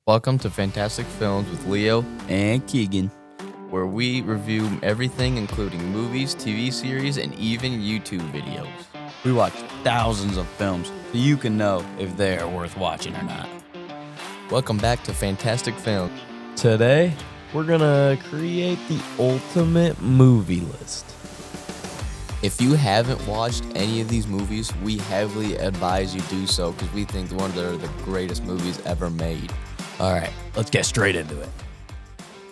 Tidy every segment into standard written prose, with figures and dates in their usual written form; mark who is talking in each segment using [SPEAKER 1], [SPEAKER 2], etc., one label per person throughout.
[SPEAKER 1] Welcome to Fantastic Films with Leo,
[SPEAKER 2] And Keegan.
[SPEAKER 1] where we review everything including movies, TV series, and even YouTube videos.
[SPEAKER 2] We watch thousands of films so you can know if they are worth watching or not.
[SPEAKER 1] Welcome back to Fantastic Films.
[SPEAKER 3] Today, we're gonna create the ultimate movie list.
[SPEAKER 1] If you haven't watched any of these movies, we heavily advise you do so because we think one of the greatest movies ever made.
[SPEAKER 3] All right, let's get straight into it.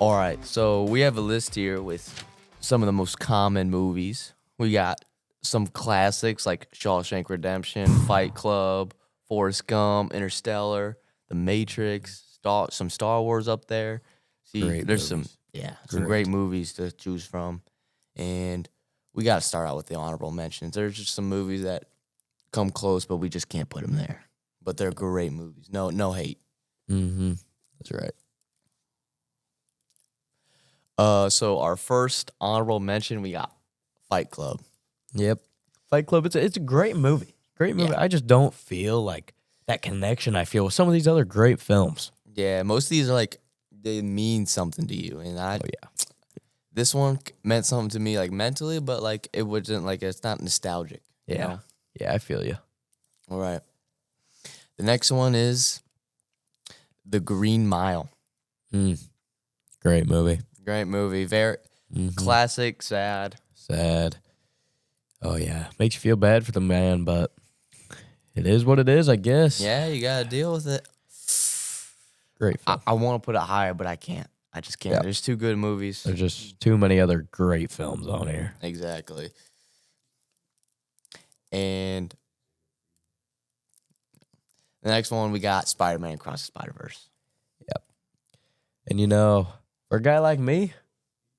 [SPEAKER 1] All right, so we have a list here with some of the most common movies. We got some classics like Shawshank Redemption, Fight Club, Forrest Gump, Interstellar, The Matrix, some Star Wars up there. See,
[SPEAKER 3] Great
[SPEAKER 1] there's
[SPEAKER 3] movies.
[SPEAKER 1] some great movies to choose from. And we got to start out with the honorable mentions. There's just some movies that come close, but we just can't put them there. But they're great movies. No hate.
[SPEAKER 3] Mm-hmm. That's right.
[SPEAKER 1] So our first honorable mention, we got Fight Club.
[SPEAKER 3] Yep. Fight Club, it's a great movie. Great movie.
[SPEAKER 1] Yeah.
[SPEAKER 3] I just don't feel like that connection I feel with some of these other great films.
[SPEAKER 1] Yeah, most of these are like, they mean something to you. And this one meant something to me like mentally, but like it wasn't like, it's not nostalgic.
[SPEAKER 3] Yeah.
[SPEAKER 1] You know?
[SPEAKER 3] Yeah, I feel you.
[SPEAKER 1] All right. The next one is The Green Mile.
[SPEAKER 3] Great movie.
[SPEAKER 1] Great movie. Very classic, sad.
[SPEAKER 3] Sad. Oh, yeah. Makes you feel bad for the man, but it is what it is, I guess.
[SPEAKER 1] Yeah, you got to deal with it.
[SPEAKER 3] Great film.
[SPEAKER 1] I want to put it higher, but I can't. I just can't.
[SPEAKER 3] Yeah.
[SPEAKER 1] There's two good movies.
[SPEAKER 3] There's just too many other great films on here.
[SPEAKER 1] Exactly. And the next one, we got Spider-Man Across the Spider-Verse.
[SPEAKER 3] And you know, for a guy like me,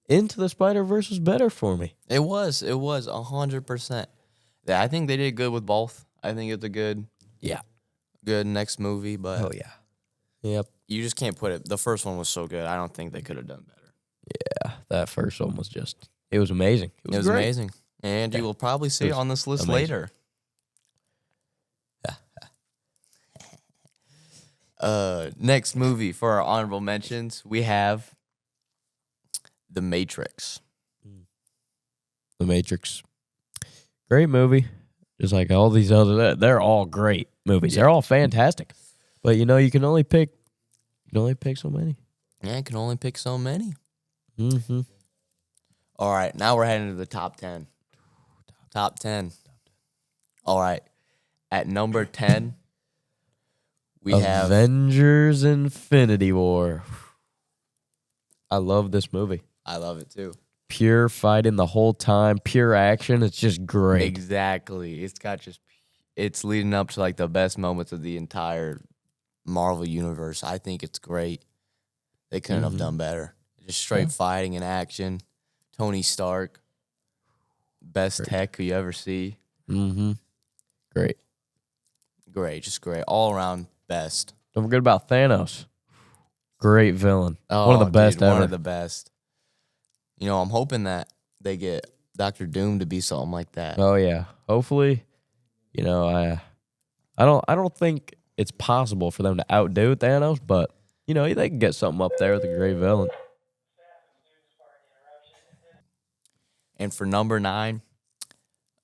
[SPEAKER 3] Into the Spider-Verse was better for me.
[SPEAKER 1] It was 100%. Yeah, I think they did good with both. I think it's a good next movie, but
[SPEAKER 3] Oh, yeah. Yep.
[SPEAKER 1] you just can't put it. The first one was so good. I don't think they could have done better.
[SPEAKER 3] Yeah, that first one was just, it was amazing.
[SPEAKER 1] It was
[SPEAKER 3] great.
[SPEAKER 1] amazing. And you will probably see it
[SPEAKER 3] was
[SPEAKER 1] on this list
[SPEAKER 3] amazing.
[SPEAKER 1] later. Next movie for our honorable mentions, we have The Matrix.
[SPEAKER 3] The Matrix. Great movie. Just like all these other, they're all great movies. They're all fantastic. But you know, you can only pick so many.
[SPEAKER 1] Yeah, I can only pick so many.
[SPEAKER 3] Mm-hmm.
[SPEAKER 1] All right, now we're heading to the top 10. Top 10. All right. At number 10, we have
[SPEAKER 3] Avengers Infinity War. I love this movie.
[SPEAKER 1] I love it too.
[SPEAKER 3] Pure fighting the whole time, pure action. It's just great.
[SPEAKER 1] Exactly. It's leading up to like the best moments of the entire Marvel universe. I think it's great. They couldn't have done better. Just straight fighting and action. Tony Stark, best tech you ever see.
[SPEAKER 3] Mm-hmm. Great.
[SPEAKER 1] Great, just great. All around best.
[SPEAKER 3] Don't forget about Thanos. Great villain.
[SPEAKER 1] Oh,
[SPEAKER 3] One of the best
[SPEAKER 1] dude,
[SPEAKER 3] ever.
[SPEAKER 1] One of the best. You know, I'm hoping that they get Dr. Doom to be something like that.
[SPEAKER 3] Oh yeah. Hopefully, you know, I don't think it's possible for them to outdo Thanos, but you know, they can get something up there with a great villain.
[SPEAKER 1] And for number 9,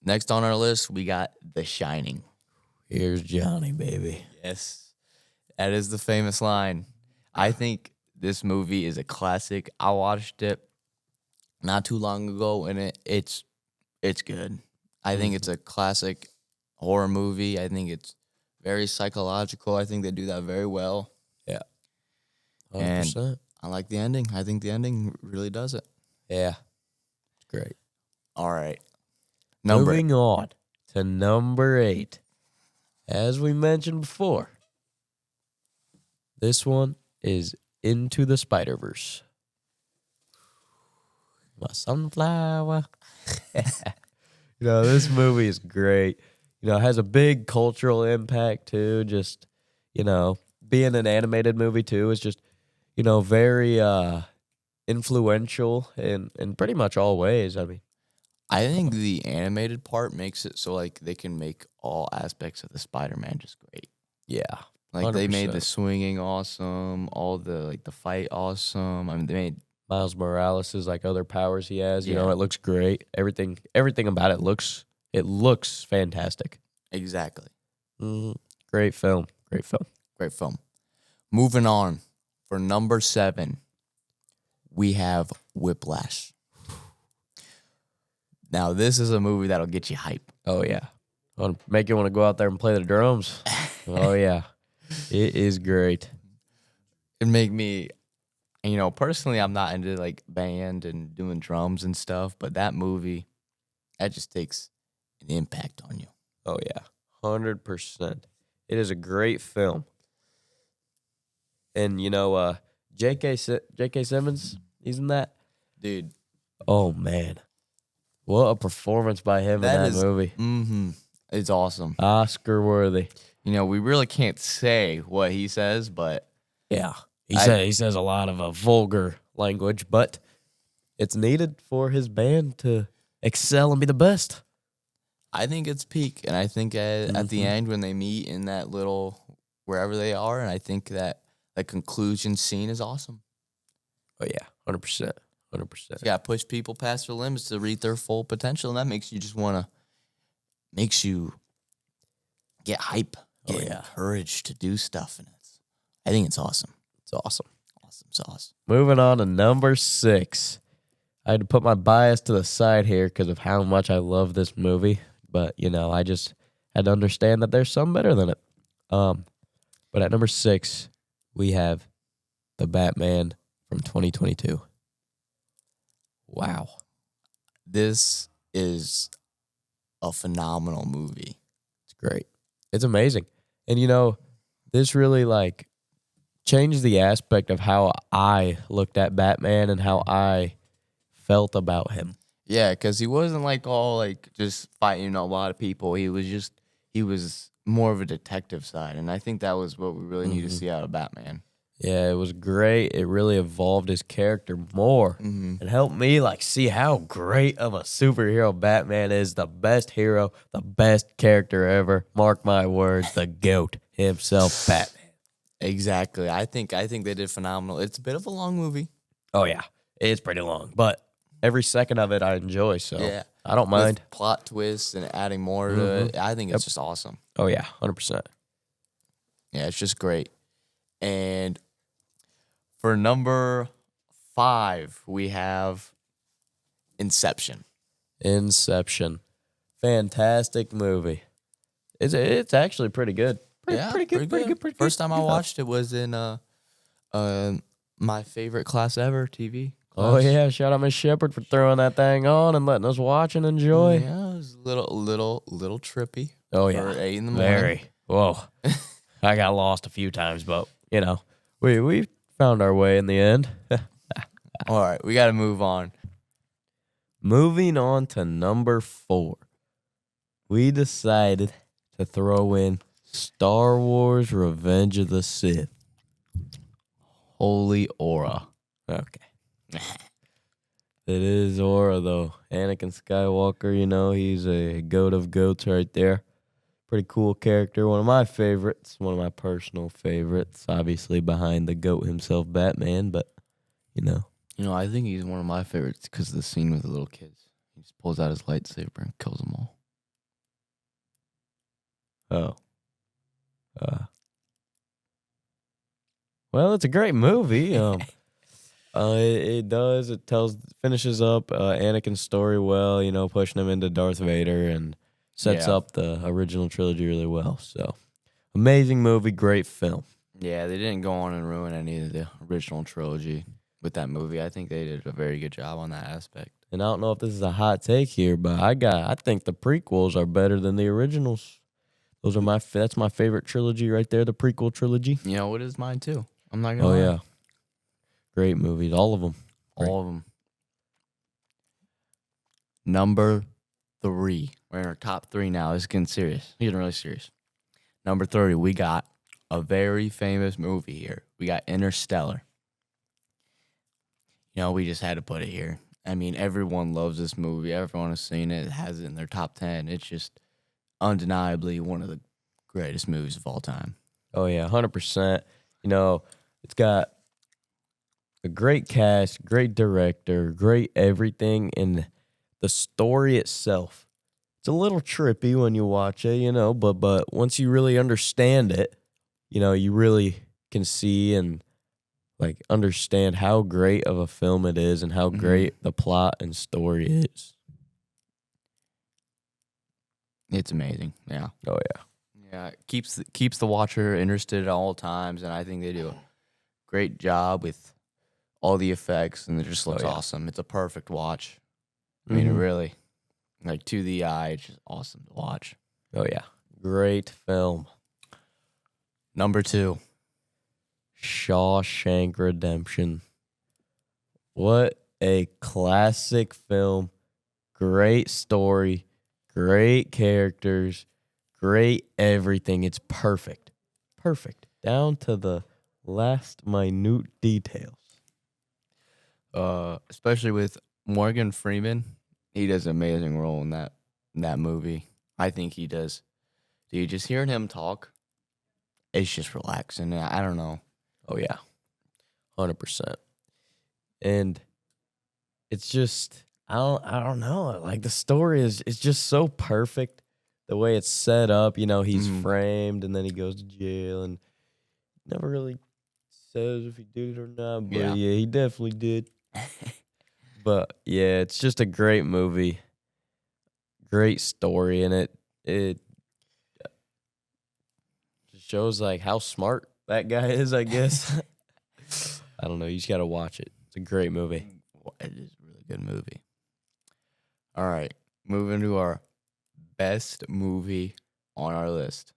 [SPEAKER 1] next on our list, we got The Shining.
[SPEAKER 3] Here's Johnny, baby.
[SPEAKER 1] Yes, that is the famous line. I think this movie is a classic. I watched it not too long ago, and it's good. I think it's a classic horror movie. I think it's very psychological. I think they do that very well.
[SPEAKER 3] Yeah. 100%.
[SPEAKER 1] And I like the ending. I think the ending really does it.
[SPEAKER 3] Yeah. It's great.
[SPEAKER 1] All right.
[SPEAKER 3] Moving on to number 8. As we mentioned before, this one is Into the Spider-Verse. My sunflower. You know, this movie is great. You know, it has a big cultural impact too. Just, you know, being an animated movie too is just, you know, very influential in pretty much all ways. I mean,
[SPEAKER 1] I think the animated part makes it so like they can make all aspects of the Spider-Man just great.
[SPEAKER 3] yeah,
[SPEAKER 1] Like they made
[SPEAKER 3] 100%.
[SPEAKER 1] the swinging awesome, all the the fight awesome. I mean, they made
[SPEAKER 3] Miles Morales is like other powers he has. You
[SPEAKER 1] Yeah.
[SPEAKER 3] know, it looks great. Everything about it looks fantastic.
[SPEAKER 1] exactly
[SPEAKER 3] Great film. Great film.
[SPEAKER 1] great film. Moving on for number 7, we have Whiplash. Now this is a movie that'll get you hype.
[SPEAKER 3] Oh yeah, make you want to go out there and play the drums. Oh yeah, it is great.
[SPEAKER 1] It make me, personally, I'm not into like band and doing drums and stuff, but that movie, that just takes an impact on you.
[SPEAKER 3] Oh yeah, 100%. It is a great film. And J.K. Simmons, he's in that.
[SPEAKER 1] Dude,
[SPEAKER 3] Oh man, what a performance by him in that movie.
[SPEAKER 1] It's awesome.
[SPEAKER 3] Oscar worthy.
[SPEAKER 1] We really can't say what he says, but
[SPEAKER 3] Yeah, he says a lot of vulgar language, but it's needed for his band to excel and be the best.
[SPEAKER 1] I think it's peak. And I think at the end when they meet in that little, wherever they are, and I think that conclusion scene is awesome.
[SPEAKER 3] Oh yeah, 100%. 100%.
[SPEAKER 1] You got to push people past their limits to reach their full potential, and that makes you makes you get hype, get encouraged to do stuff, and I think it's awesome.
[SPEAKER 3] It's awesome.
[SPEAKER 1] Awesome sauce.
[SPEAKER 3] Moving on to number 6. I had to put my bias to the side here because of how much I love this movie, but I just had to understand that there's some better than it. But at number 6, we have the Batman from 2022. Wow.
[SPEAKER 1] This is a phenomenal movie.
[SPEAKER 3] It's great. It's amazing. And this really changed the aspect of how I looked at Batman and how I felt about him.
[SPEAKER 1] Yeah, because he wasn't all just fighting a lot of people. He was more of a detective side, and I think that was what we really need to see out of Batman.
[SPEAKER 3] Yeah, it was great. It really evolved his character more. It helped me see how great of a superhero Batman is. The best hero, the best character ever. Mark my words, the GOAT himself, Batman.
[SPEAKER 1] Exactly. I think they did phenomenal. It's a bit of a long movie.
[SPEAKER 3] Oh yeah, it's pretty long, but every second of it I enjoy. So
[SPEAKER 1] Yeah.
[SPEAKER 3] I don't mind.
[SPEAKER 1] With plot twists and adding more to it. I think it's just awesome.
[SPEAKER 3] Oh yeah, 100%.
[SPEAKER 1] Yeah, it's just great. And for number 5, we have Inception.
[SPEAKER 3] Inception, fantastic movie. It's actually pretty good. Pretty good.
[SPEAKER 1] First time I watched it was in my favorite class ever, TV.
[SPEAKER 3] Oh yeah, shout out Miss Shepard for throwing that thing on and letting us watch and enjoy.
[SPEAKER 1] Yeah, it was a little trippy.
[SPEAKER 3] Oh yeah,
[SPEAKER 1] for 8 in the morning.
[SPEAKER 3] very. Whoa, I got lost a few times, but we found our way in the end.
[SPEAKER 1] All right, we got to move on.
[SPEAKER 3] Moving on to number 4, we decided to throw in Star Wars: Revenge of the Sith.
[SPEAKER 1] Holy aura.
[SPEAKER 3] Okay. It is Aura, though. Anakin Skywalker, he's a goat of goats right there. Pretty cool character. One of my favorites. One of my personal favorites. Obviously behind the goat himself, Batman, but,
[SPEAKER 1] I think he's one of my favorites because of the scene with the little kids. He just pulls out his lightsaber and kills them all.
[SPEAKER 3] Oh. Well, it's a great movie. It does. It finishes up Anakin's story well, pushing him into Darth Vader and sets up the original trilogy really well. So, amazing movie, great film.
[SPEAKER 1] Yeah, they didn't go on and ruin any of the original trilogy with that movie. I think they did a very good job on that aspect.
[SPEAKER 3] And I don't know if this is a hot take here, but I think the prequels are better than the originals. That's my favorite trilogy right there, the prequel trilogy.
[SPEAKER 1] It is mine too. I'm not gonna
[SPEAKER 3] Oh
[SPEAKER 1] lie.
[SPEAKER 3] yeah, great movies, all of them.
[SPEAKER 1] All of them. Number 3. We're in our top 3 now. This is getting serious. Getting really serious. Number 30, we got a very famous movie here. We got Interstellar. We just had to put it here. I mean, everyone loves this movie. Everyone has seen it. It has it in their top 10. It's just undeniably one of the greatest movies of all time.
[SPEAKER 3] Oh yeah, 100%. You know, it's got a great cast, great director, great everything, and the story itself. It's a little trippy when you watch it, but once you really understand it, you really can see and like understand how great of a film it is and how great the plot and story is.
[SPEAKER 1] It's amazing. Yeah.
[SPEAKER 3] Oh yeah.
[SPEAKER 1] Yeah, it keeps the watcher interested at all times, and I think they do a great job with all the effects, and it just looks awesome. It's a perfect watch. I mean, it really, like, to the eye, it's just awesome to watch.
[SPEAKER 3] Oh yeah. Great film.
[SPEAKER 1] Number 2.
[SPEAKER 3] Shawshank Redemption. What a classic film. Great story, great characters, great everything. It's perfect. Perfect. Down to the last minute details.
[SPEAKER 1] Especially with Morgan Freeman. He does an amazing role in that movie. I think he does. Dude, just hearing him talk, it's just relaxing. I don't know.
[SPEAKER 3] Oh yeah. 100%. And it's just I don't know. Like the story is just so perfect. The way it's set up, he's framed and then he goes to jail and never really says if he did it or not. But yeah he definitely did. But yeah, it's just a great movie. Great story, and it just shows like how smart that guy is, I guess. I don't know. You just got to watch it. It's a great movie.
[SPEAKER 1] It is a really good movie. All right. Moving to our best movie on our list.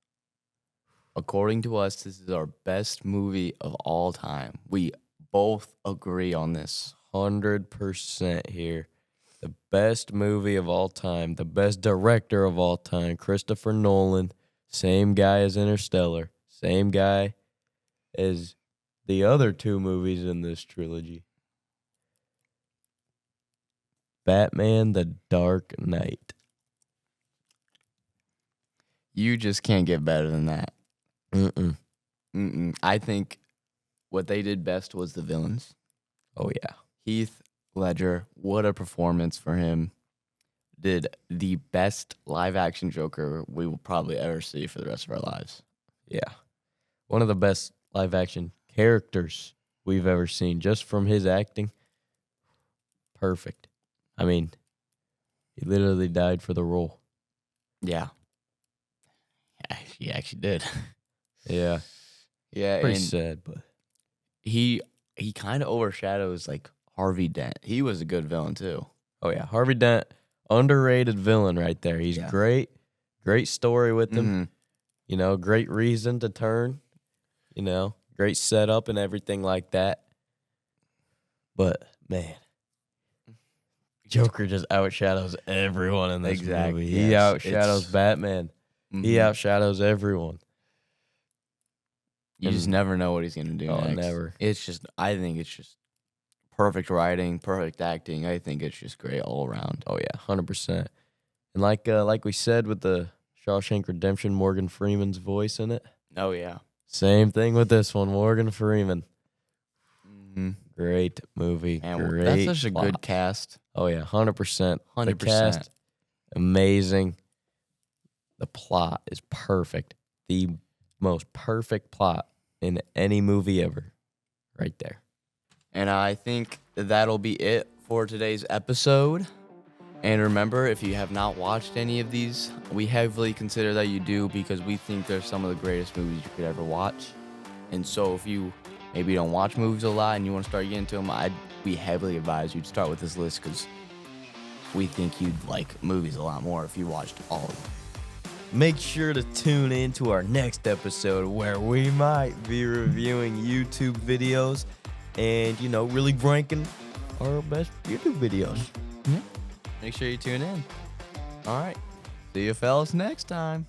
[SPEAKER 1] According to us, this is our best movie of all time. We both agree on this.
[SPEAKER 3] 100% here. The best movie of all time. The best director of all time. Christopher Nolan. Same guy as Interstellar. Same guy as the other 2 movies in this trilogy. Batman: The Dark Knight.
[SPEAKER 1] You just can't get better than that. I think what they did best was the villains.
[SPEAKER 3] Oh, yeah.
[SPEAKER 1] Heath Ledger, what a performance for him. Did the best live-action Joker we will probably ever see for the rest of our lives.
[SPEAKER 3] Yeah. One of the best live-action characters we've ever seen, just from his acting. Perfect. I mean, he literally died for the role.
[SPEAKER 1] Yeah. He actually did.
[SPEAKER 3] Yeah.
[SPEAKER 1] Yeah.
[SPEAKER 3] Pretty sad, but
[SPEAKER 1] he kind of overshadows like Harvey Dent. He was a good villain too.
[SPEAKER 3] Oh yeah, Harvey Dent, underrated villain right there. He's great. Great story with him. Great reason to turn. Great setup and everything like that. But man, Joker just outshadows everyone in this movie. He outshadows Batman. He outshadows everyone.
[SPEAKER 1] You just never know what he's going to do next.
[SPEAKER 3] Never.
[SPEAKER 1] I think it's just perfect writing, perfect acting. I think it's just great all around.
[SPEAKER 3] Oh, yeah, 100%. And like we said with the Shawshank Redemption, Morgan Freeman's voice in it.
[SPEAKER 1] Oh, yeah.
[SPEAKER 3] Same thing with this one, Morgan Freeman. Great movie.
[SPEAKER 1] And
[SPEAKER 3] great
[SPEAKER 1] that's such a
[SPEAKER 3] plot.
[SPEAKER 1] good cast.
[SPEAKER 3] Oh, yeah, 100%.
[SPEAKER 1] 100%.
[SPEAKER 3] The cast, amazing. The plot is perfect. The most perfect plot in any movie ever. Right there.
[SPEAKER 1] And I think that'll be it for today's episode. And remember, if you have not watched any of these, we heavily consider that you do because we think they're some of the greatest movies you could ever watch. And so if you maybe don't watch movies a lot and you want to start getting into them, we heavily advise you to start with this list because we think you'd like movies a lot more if you watched all of them.
[SPEAKER 3] Make sure to tune in to our next episode where we might be reviewing YouTube videos and, really ranking our best YouTube videos.
[SPEAKER 1] Make sure you tune in. All right. See you fellas next time.